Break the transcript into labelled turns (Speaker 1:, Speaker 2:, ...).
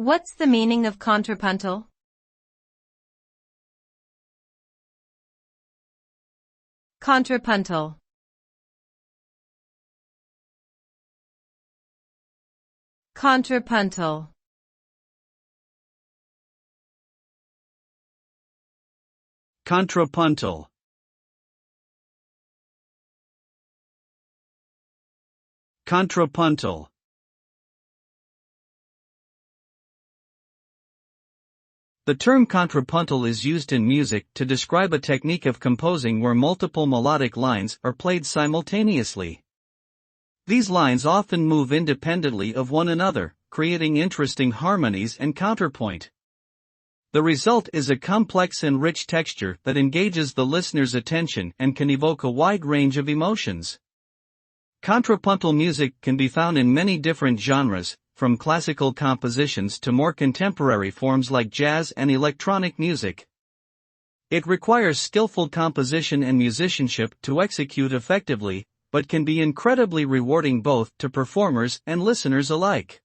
Speaker 1: What's the meaning of contrapuntal? Contrapuntal. Contrapuntal.
Speaker 2: Contrapuntal. Contrapuntal. The term contrapuntal is used in music to describe a technique of composing where multiple melodic lines are played simultaneously. These lines often move independently of one another, creating interesting harmonies and counterpoint. The result is a complex and rich texture that engages the listener's attention and can evoke a wide range of emotions. Contrapuntal music can be found in many different genres, from classical compositions to more contemporary forms like jazz and electronic music. It requires skillful composition and musicianship to execute effectively, but can be incredibly rewarding both to performers and listeners alike.